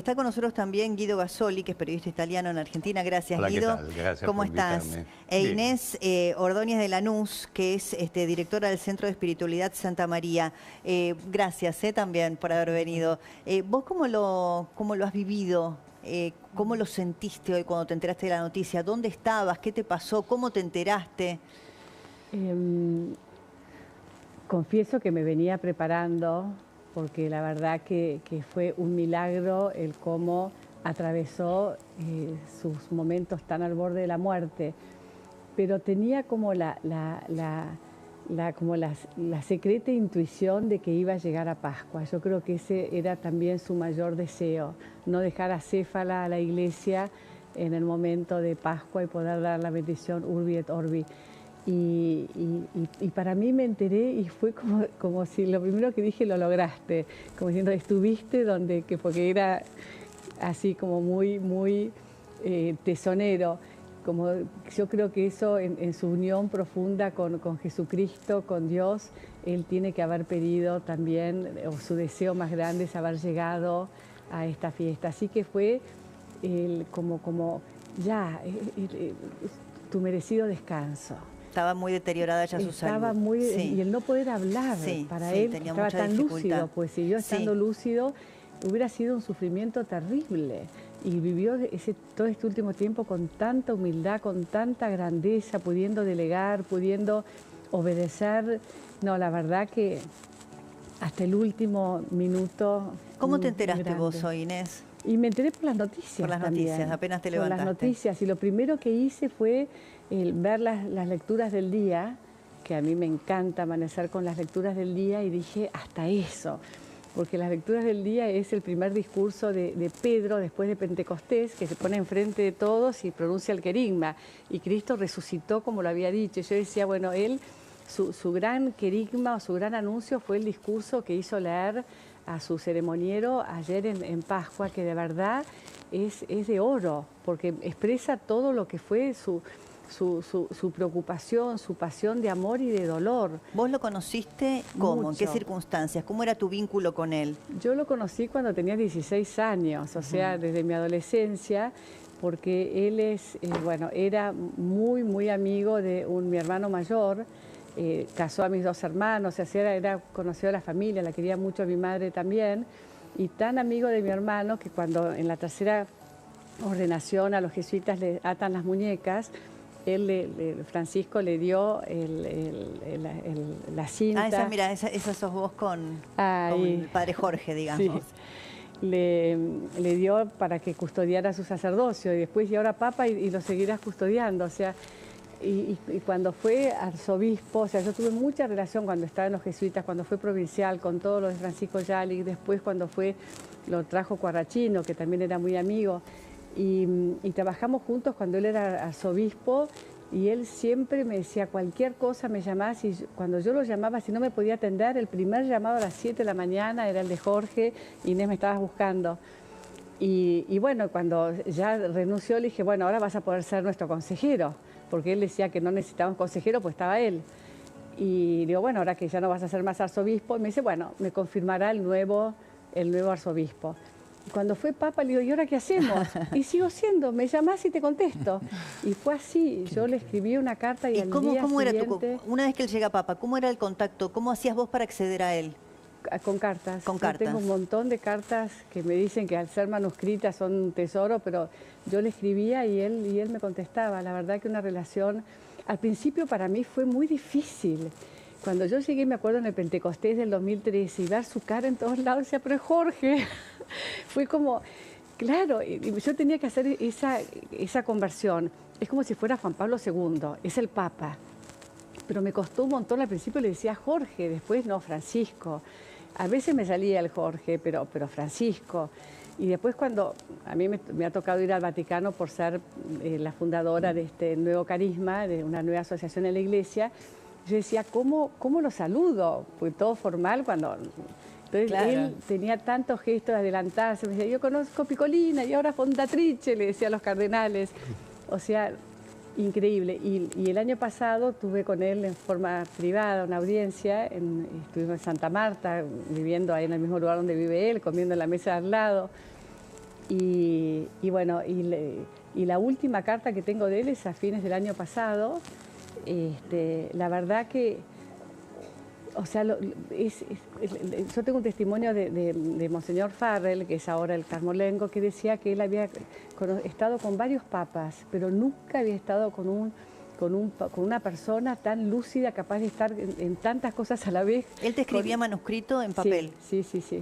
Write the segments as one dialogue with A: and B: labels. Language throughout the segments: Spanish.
A: Está con nosotros también Guido Gasoli, que es periodista italiano en Argentina. Gracias,
B: Hola,
A: Guido.
B: ¿qué tal? Gracias
A: ¿Cómo
B: por
A: estás?
B: invitarme.
A: E
B: Bien.
A: Inés Ordóñez de Lanús, que es directora del Centro de Espiritualidad Santa María. Gracias también por haber venido. ¿Vos cómo lo has vivido? ¿Cómo lo sentiste hoy cuando te enteraste de la noticia? ¿Dónde estabas? ¿Qué te pasó? ¿Cómo te enteraste?
C: Confieso que me venía preparando porque la verdad que fue un milagro el cómo atravesó sus momentos tan al borde de la muerte, pero tenía como la secreta intuición de que iba a llegar a Pascua. Yo creo que ese era también su mayor deseo, no dejar acéfala a la iglesia en el momento de Pascua y poder dar la bendición Urbi et Orbi. Y para mí me enteré y fue como si lo primero que dije lo lograste, como diciendo estuviste porque era así como muy tesonero, como yo creo que eso en su unión profunda con Jesucristo, con Dios, él tiene que haber pedido también, o su deseo más grande es haber llegado a esta fiesta, así que fue tu merecido descanso.
A: Estaba muy deteriorada ya su salud.
C: Estaba muy...
A: Sí.
C: Y el no poder hablar, para él
A: tenía
C: estaba
A: mucha
C: tan
A: dificultad.
C: lúcido, pues si yo estando lúcido hubiera sido un sufrimiento terrible. Y vivió todo este último tiempo con tanta humildad, con tanta grandeza, pudiendo delegar, pudiendo obedecer. No, la verdad que hasta el último minuto...
A: ¿Cómo te enteraste vos hoy, Inés?
C: Y me enteré por las noticias.
A: Por las noticias,
C: también,
A: apenas te levantaste.
C: Por las noticias. Y lo primero que hice fue ver las lecturas del día, que a mí me encanta amanecer con las lecturas del día, y dije, hasta eso. Porque las lecturas del día es el primer discurso de Pedro después de Pentecostés, que se pone enfrente de todos y pronuncia el querigma. Y Cristo resucitó como lo había dicho. Yo decía, bueno, él, su gran querigma o su gran anuncio fue el discurso que hizo leer a su ceremoniero ayer en Pascua, que de verdad es de oro, porque expresa todo lo que fue su preocupación, su pasión de amor y de dolor.
A: ¿Vos lo conociste cómo?
C: Mucho.
A: ¿En qué circunstancias? ¿Cómo era tu vínculo con él?
C: Yo lo conocí cuando tenía 16 años, o sea, desde mi adolescencia, porque él era muy amigo de mi hermano mayor. Casó a mis dos hermanos, o sea, era conocido de la familia, la quería mucho a mi madre también, y tan amigo de mi hermano que cuando en la tercera ordenación a los jesuitas le atan las muñecas, Francisco le dio la cinta.
A: Mira, esa sos vos con el padre Jorge, digamos.
C: Sí. Le dio para que custodiara su sacerdocio, y después, y ahora papa, y lo seguirás custodiando, o sea. Y cuando fue arzobispo, o sea, yo tuve mucha relación cuando estaba en los jesuitas, cuando fue provincial, con todo lo de Francisco Yali, después cuando lo trajo Cuarrachino, que también era muy amigo, y trabajamos juntos cuando él era arzobispo, y él siempre me decía, cualquier cosa me llamás, y cuando yo lo llamaba, si no me podía atender, el primer llamado a las 7 de la mañana era el de Jorge, Inés, me estabas buscando. Y bueno, cuando ya renunció, le dije, bueno, ahora vas a poder ser nuestro consejero, porque él decía que no necesitábamos consejero, pues estaba él. Y digo, bueno, ahora que ya no vas a ser más arzobispo, y me dice, bueno, me confirmará el nuevo arzobispo. Y cuando fue papa, le digo, ¿y ahora qué hacemos? Y sigo siendo, me llamás y te contesto. Y fue así, yo le escribí una carta y al día siguiente...
A: Una vez que él llega papa, ¿cómo era el contacto? ¿Cómo hacías vos para acceder a él?
C: Con cartas.
A: Con cartas.
C: Tengo un montón de cartas que me dicen que al ser manuscritas son un tesoro, pero yo le escribía y él me contestaba. La verdad que una relación, al principio para mí fue muy difícil. Cuando yo llegué, me acuerdo en el Pentecostés del 2013, y ver su cara en todos lados, decía, pero es Jorge. Fue como, claro, yo tenía que hacer esa conversión. Es como si fuera Juan Pablo II, es el Papa. Pero me costó un montón, al principio le decía Jorge, después no, Francisco. A veces me salía el Jorge, pero Francisco. Y después cuando a mí me ha tocado ir al Vaticano por ser la fundadora de este nuevo carisma, de una nueva asociación en la iglesia, yo decía, ¿cómo lo saludo? Pues todo formal cuando... Entonces él tenía tantos gestos de adelantarse, me decía, yo conozco Piccolina y ahora Fondatrice, le decía a los cardenales. O sea, increíble. Y el año pasado tuve con él en forma privada una audiencia, estuvimos en Santa Marta, viviendo ahí en el mismo lugar donde vive él, comiendo en la mesa de al lado. Y bueno, y la última carta que tengo de él es a fines del año pasado. La verdad que, o sea, yo tengo un testimonio de Monseñor Farrell, que es ahora el carmolengo, que decía que él había estado con varios papas, pero nunca había estado con una persona tan lúcida, capaz de estar en tantas cosas a la vez.
A: ¿Él te escribía manuscrito en papel?
C: Sí, sí, sí.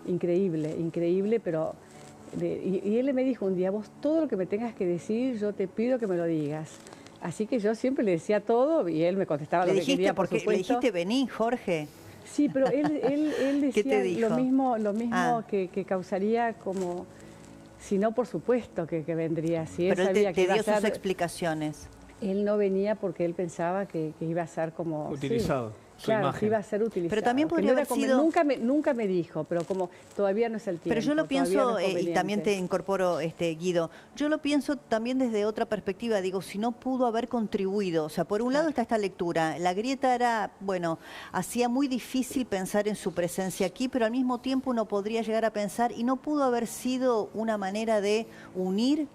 C: Increíble, increíble, pero... Y él me dijo un día, vos todo lo que me tengas que decir, yo te pido que me lo digas. Así que yo siempre le decía todo y él me contestaba lo que quería, por supuesto.
A: ¿Le dijiste vení, Jorge?
C: Sí, pero él decía
A: ¿Qué te dijo?
C: lo mismo que causaría como... Si no, por supuesto que vendría. Si él
A: pero
C: sabía
A: él
C: que
A: te
C: iba
A: dio
C: a ser,
A: sus explicaciones.
C: Él no venía porque él pensaba que iba a ser como...
B: Utilizado.
C: Sí, claro, que iba a ser utilizado.
A: Pero también podría haber sido...
C: Nunca me dijo, pero como todavía no es el tiempo.
A: Pero yo lo pienso,
C: no es
A: y también te incorporo, Guido, yo lo pienso también desde otra perspectiva. Digo, si no pudo haber contribuido. O sea, por un lado está esta lectura. La grieta era, bueno, hacía muy difícil pensar en su presencia aquí, pero al mismo tiempo uno podría llegar a pensar, y no pudo haber sido una manera de unir,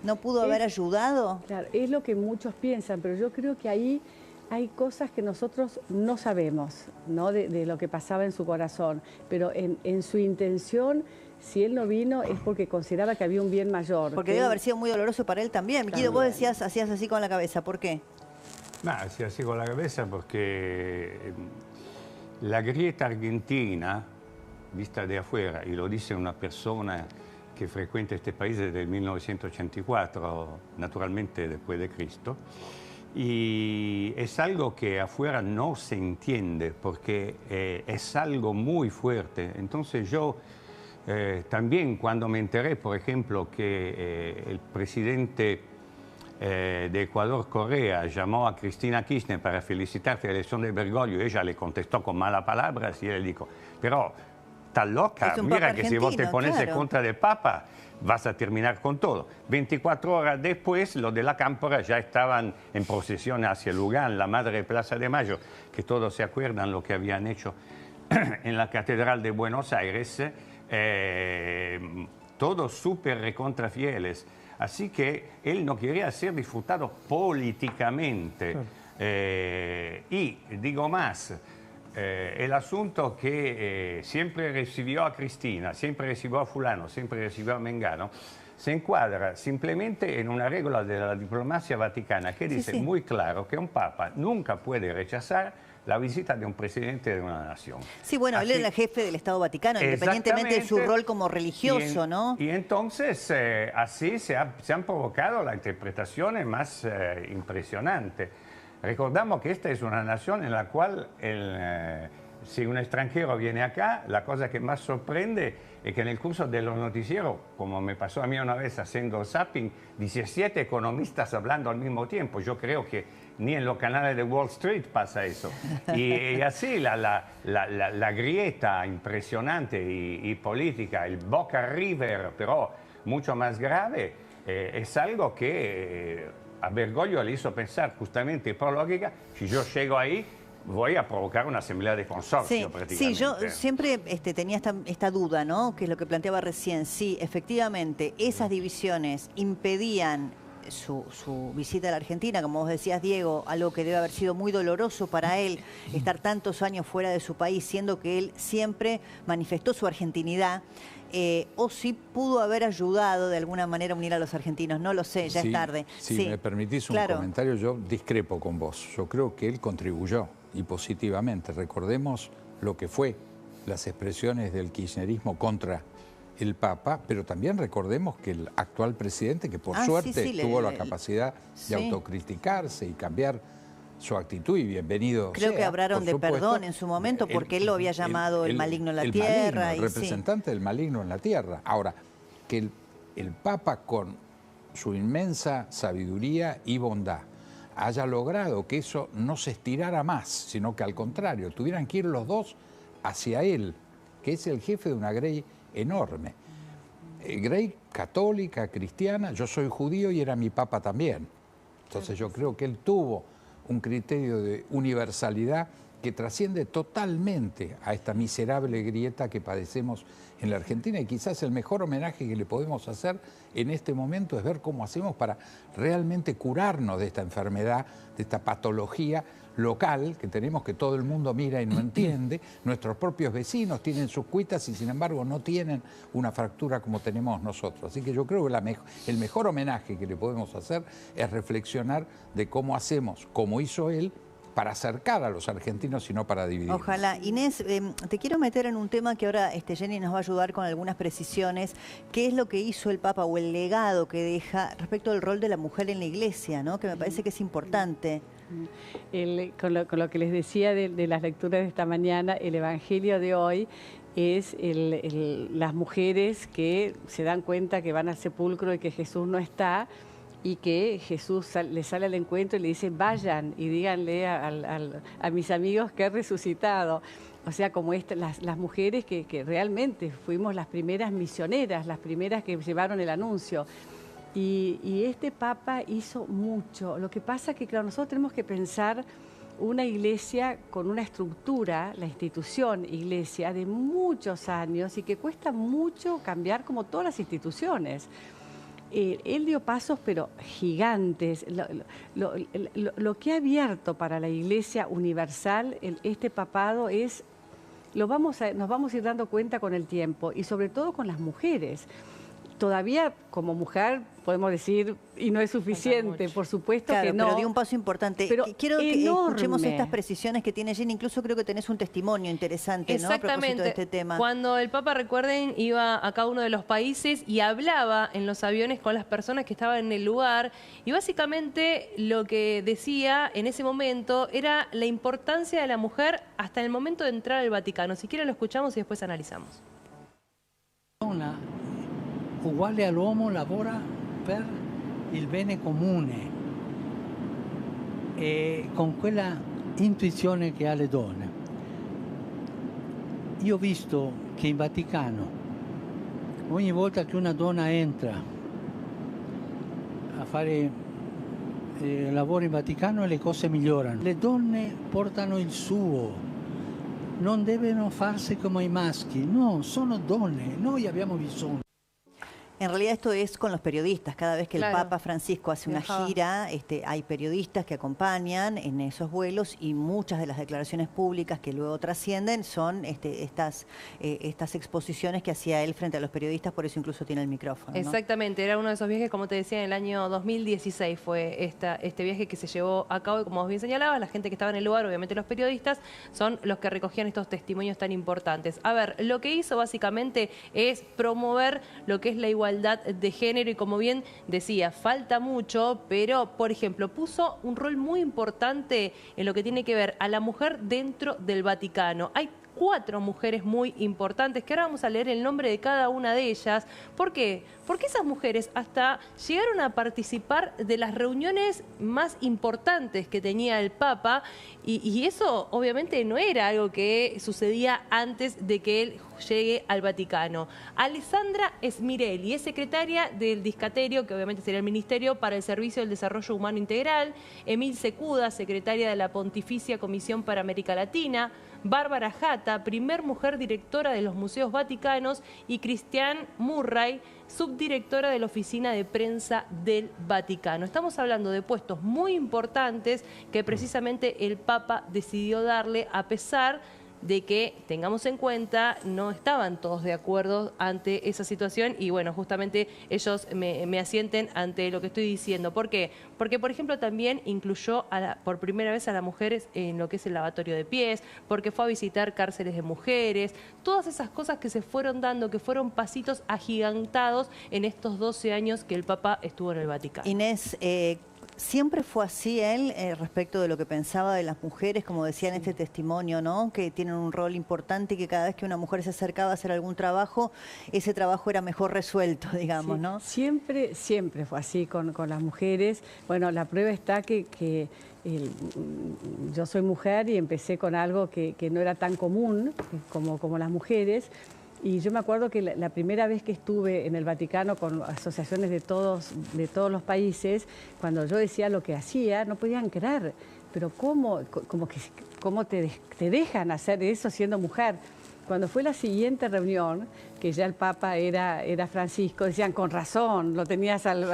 A: no pudo haber ayudado.
C: Claro, es lo que muchos piensan, pero yo creo que ahí hay cosas que nosotros no sabemos, ¿no? De lo que pasaba en su corazón, pero en su intención, si él no vino es porque consideraba que había un bien mayor.
A: Porque debe haber sido muy doloroso para él también. Guido, vos decías, hacías así con la cabeza, ¿por qué?
D: Hacía así con la cabeza porque la grieta argentina, vista de afuera, y lo dice una persona que frecuenta este país desde el 1984, naturalmente después de Cristo, y es algo que afuera no se entiende porque es algo muy fuerte. Entonces yo también cuando me enteré, por ejemplo, que el presidente de Ecuador, Correa, llamó a Cristina Kirchner para felicitarse la elección de Bergoglio, ella le contestó con malas palabras y él le dijo, pero estás loca, mira que si vos te pones en contra del Papa vas a terminar con todo. 24 horas después, los de la Cámpora ya estaban en procesión hacia Lugán, la madre Plaza de Mayo, que todos se acuerdan lo que habían hecho en la Catedral de Buenos Aires, todos súper recontra fieles. Así que él no quería ser disfrutado políticamente. Y digo más, el asunto que siempre recibió a Cristina, siempre recibió a fulano, siempre recibió a Mengano, se encuadra simplemente en una regla de la diplomacia vaticana que dice muy claro que un papa nunca puede rechazar la visita de un presidente de una nación.
A: Sí, bueno, él era el jefe del Estado Vaticano, independientemente de su rol como religioso, ¿no?
D: Y entonces así se han provocado las interpretaciones más impresionantes. Recordamos que esta es una nación en la cual si un extranjero viene acá, la cosa que más sorprende es que en el curso de los noticieros, como me pasó a mí una vez haciendo zapping, 17 economistas hablando al mismo tiempo. Yo creo que ni en los canales de Wall Street pasa eso. Y así la grieta impresionante y política, el Boca River, pero mucho más grave, es algo que a Bergoglio le hizo pensar justamente por lógica, si yo llego ahí, voy a provocar una asamblea de consorcio prácticamente.
A: Sí, yo siempre tenía esta duda, ¿no? Que es lo que planteaba recién. Sí, efectivamente, esas divisiones impedían su visita a la Argentina, como vos decías, Diego, algo que debe haber sido muy doloroso para él, estar tantos años fuera de su país, siendo que él siempre manifestó su argentinidad. O si pudo haber ayudado de alguna manera a unir a los argentinos, no lo sé, ya es tarde.
E: Si me permitís un comentario, yo discrepo con vos. Yo creo que él contribuyó, y positivamente. Recordemos lo que fue las expresiones del kirchnerismo contra el Papa, pero también recordemos que el actual presidente, que por suerte tuvo la capacidad de autocriticarse y cambiar su actitud, y bienvenido
A: Creo
E: sea,
A: que hablaron de perdón en su momento porque él lo había llamado el maligno en la tierra.
E: El representante del maligno en la tierra. Ahora, que el Papa con su inmensa sabiduría y bondad haya logrado que eso no se estirara más, sino que al contrario, tuvieran que ir los dos hacia él, que es el jefe de una Grey enorme. Grey católica, cristiana, yo soy judío y era mi Papa también. Entonces yo creo que él tuvo un criterio de universalidad que trasciende totalmente a esta miserable grieta que padecemos en la Argentina, y quizás el mejor homenaje que le podemos hacer en este momento es ver cómo hacemos para realmente curarnos de esta enfermedad, de esta patología local que tenemos, que todo el mundo mira y no entiende. Nuestros propios vecinos tienen sus cuitas y sin embargo no tienen una fractura como tenemos nosotros. Así que yo creo que el mejor homenaje que le podemos hacer es reflexionar de cómo hacemos, como hizo él, para acercar a los argentinos y no para dividir.
A: Ojalá. Inés, te quiero meter en un tema que ahora Jenny nos va a ayudar con algunas precisiones. ¿Qué es lo que hizo el Papa o el legado que deja respecto al rol de la mujer en la Iglesia, ¿no? Que me parece que es importante.
C: Con lo que les decía de las lecturas de esta mañana, el Evangelio de hoy es las mujeres que se dan cuenta que van al sepulcro y que Jesús no está, y que Jesús les sale al encuentro y le dice: vayan y díganle a mis amigos que he resucitado. O sea, como las mujeres que realmente fuimos las primeras misioneras, las primeras que llevaron el anuncio. Y este Papa hizo mucho. Lo que pasa es que, claro, nosotros tenemos que pensar una iglesia con una estructura, la institución iglesia, de muchos años y que cuesta mucho cambiar, como todas las instituciones. Él dio pasos, pero gigantes. Lo que ha abierto para la Iglesia universal este papado nos vamos a ir dando cuenta con el tiempo, y sobre todo con las mujeres. Todavía como mujer podemos decir, y no es suficiente, por supuesto,
A: claro,
C: que no.
A: Pero dio un paso importante.
C: Pero
A: quiero que
C: enorme.
A: escuchemos estas precisiones que tiene Jenny. Incluso creo que tenés un testimonio interesante, ¿no? A propósito de este tema.
B: Cuando el Papa, recuerden, iba a cada uno de los países y hablaba en los aviones con las personas que estaban en el lugar, y básicamente lo que decía en ese momento era la importancia de la mujer hasta el momento de entrar al Vaticano. Si quieren lo escuchamos y después analizamos.
F: Uguale all'uomo lavora per il bene comune e con quella intuizione che ha le donne. Io ho visto che in Vaticano ogni volta che una donna entra a fare lavoro in Vaticano le cose migliorano. Le donne portano il suo, non devono farsi come i maschi, no, sono donne, noi abbiamo bisogno.
A: En realidad esto es con los periodistas. Cada vez que el Papa Francisco hace una gira, hay periodistas que acompañan en esos vuelos, y muchas de las declaraciones públicas que luego trascienden son estas exposiciones que hacía él frente a los periodistas, por eso incluso tiene el micrófono, ¿no?
B: Exactamente, era uno de esos viajes, como te decía, en el año 2016 fue este viaje que se llevó a cabo, y como vos bien señalabas, la gente que estaba en el lugar, obviamente los periodistas, son los que recogían estos testimonios tan importantes. A ver, lo que hizo básicamente es promover lo que es la igualdad de género, y como bien decía, falta mucho, pero por ejemplo puso un rol muy importante en lo que tiene que ver a la mujer dentro del Vaticano. Hay 4 mujeres muy importantes, que ahora vamos a leer el nombre de cada una de ellas. ¿Por qué? Porque esas mujeres hasta llegaron a participar de las reuniones más importantes que tenía el Papa, y eso obviamente no era algo que sucedía antes de que él llegue al Vaticano. Alessandra Smirelli es secretaria del Discaterio, que obviamente sería el Ministerio para el Servicio del Desarrollo Humano Integral. Emil Secuda, secretaria de la Pontificia Comisión para América Latina. Bárbara Jata, primer mujer directora de los Museos Vaticanos, y Christiane Murray, subdirectora de la Oficina de Prensa del Vaticano. Estamos hablando de puestos muy importantes que precisamente el Papa decidió darle, a pesar de que, tengamos en cuenta, no estaban todos de acuerdo ante esa situación, y bueno, justamente ellos me asienten ante lo que estoy diciendo. ¿Por qué? Porque, por ejemplo, también incluyó por primera vez a las mujeres en lo que es el lavatorio de pies, porque fue a visitar cárceles de mujeres, todas esas cosas que se fueron dando, que fueron pasitos agigantados en estos 12 años que el Papa estuvo en el Vaticano.
A: Inés, ¿siempre fue así él respecto de lo que pensaba de las mujeres, como decía en este testimonio, ¿no? Que tienen un rol importante y que cada vez que una mujer se acercaba a hacer algún trabajo, ese trabajo era mejor resuelto, digamos, ¿no?
C: Siempre fue así con las mujeres. Bueno, la prueba está que yo soy mujer y empecé con algo que no era tan común como las mujeres. Y yo me acuerdo que la primera vez que estuve en el Vaticano con asociaciones de todos los países, cuando yo decía lo que hacía, no podían creer. pero ¿cómo te dejan hacer eso siendo mujer? Cuando fue la siguiente reunión, que ya el Papa era Francisco, decían, con razón, lo tenías al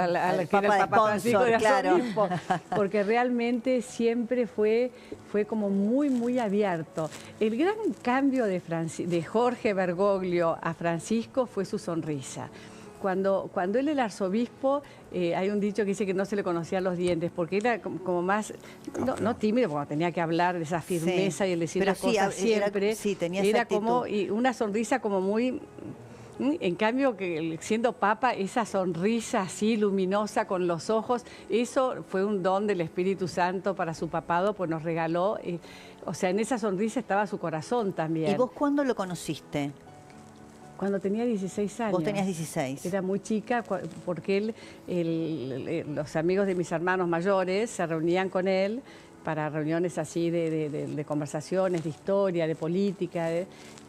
C: que era el Papa Francisco de arzobispo, porque realmente siempre fue como muy, muy abierto. El gran cambio de Jorge Bergoglio a Francisco fue su sonrisa. Cuando él era arzobispo, hay un dicho que dice que no se le conocían los dientes, porque era como más, no tímido, porque tenía que hablar de esa firmeza y el decir las cosas siempre. Era como y una sonrisa como muy... En cambio, que siendo papa, esa sonrisa así luminosa con los ojos, eso fue un don del Espíritu Santo para su papado, pues nos regaló. O sea, en esa sonrisa estaba su corazón también.
A: ¿Y vos cuándo lo conociste?
C: Cuando tenía 16 años.
A: Vos tenías 16.
C: Era muy chica porque los amigos de mis hermanos mayores se reunían con él para reuniones así de conversaciones, de historia, de política,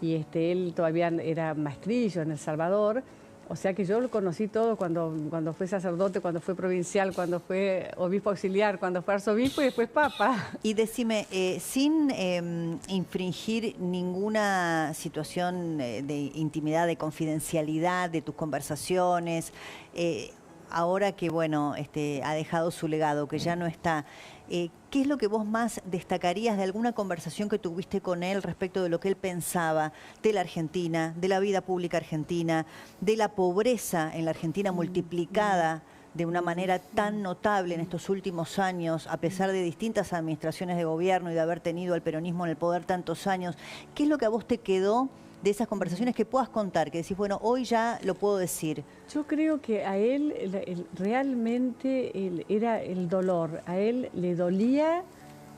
C: y él todavía era maestrillo en El Salvador. O sea que yo lo conocí todo cuando fue sacerdote, cuando fue provincial, cuando fue obispo auxiliar, cuando fue arzobispo y después papa.
A: Y decime, sin infringir ninguna situación de intimidad, de confidencialidad de tus conversaciones, ahora que bueno, ha dejado su legado, que ya no está, ¿qué es lo que vos más destacarías de alguna conversación que tuviste con él respecto de lo que él pensaba de la Argentina, de la vida pública argentina, de la pobreza en la Argentina multiplicada de una manera tan notable en estos últimos años, a pesar de distintas administraciones de gobierno y de haber tenido al peronismo en el poder tantos años? ¿Qué es lo que a vos te quedó de esas conversaciones que puedas contar, que decís, bueno, hoy ya lo puedo decir?
C: Yo creo que a él realmente era el dolor. A él le dolía,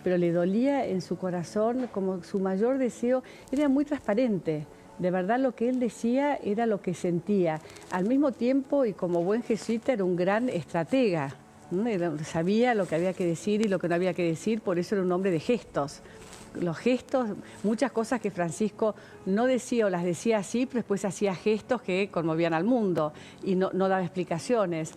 C: pero le dolía en su corazón, como su mayor deseo. Era muy transparente. De verdad lo que él decía era lo que sentía. Al mismo tiempo, y como buen jesuita, era un gran estratega. Sabía lo que había que decir y lo que no había que decir, por eso era un hombre de gestos. Los gestos, muchas cosas que Francisco no decía o las decía así, pero después hacía gestos que conmovían al mundo y no daba explicaciones.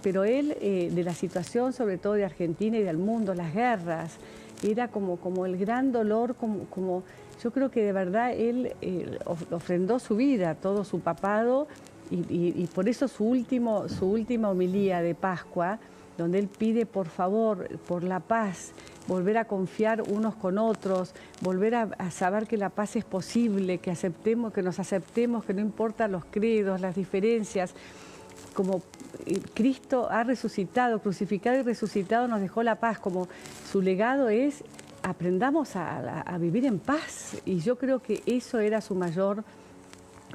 C: Pero él, de la situación, sobre todo de Argentina y del mundo, las guerras, era como el gran dolor, como yo creo que de verdad él ofrendó su vida, todo su papado, y por eso su última homilía de Pascua, donde él pide por favor, por la paz, volver a confiar unos con otros, volver a saber que la paz es posible, que nos aceptemos, que no importan los credos, las diferencias. Como Cristo ha resucitado, crucificado y resucitado, nos dejó la paz, como su legado es aprendamos a vivir en paz. Y yo creo que eso era su mayor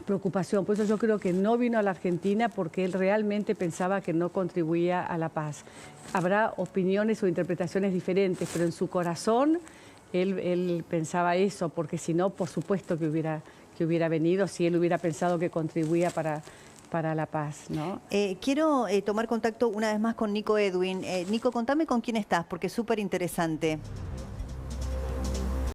C: preocupación. Por eso yo creo que no vino a la Argentina, porque él realmente pensaba que no contribuía a la paz. Habrá opiniones o interpretaciones diferentes, pero en su corazón él pensaba eso, porque si no, por supuesto que hubiera venido, si él hubiera pensado que contribuía para la paz, ¿no?
A: Quiero tomar contacto una vez más con Nico Edwin. Nico, contame con quién estás, porque es súper interesante.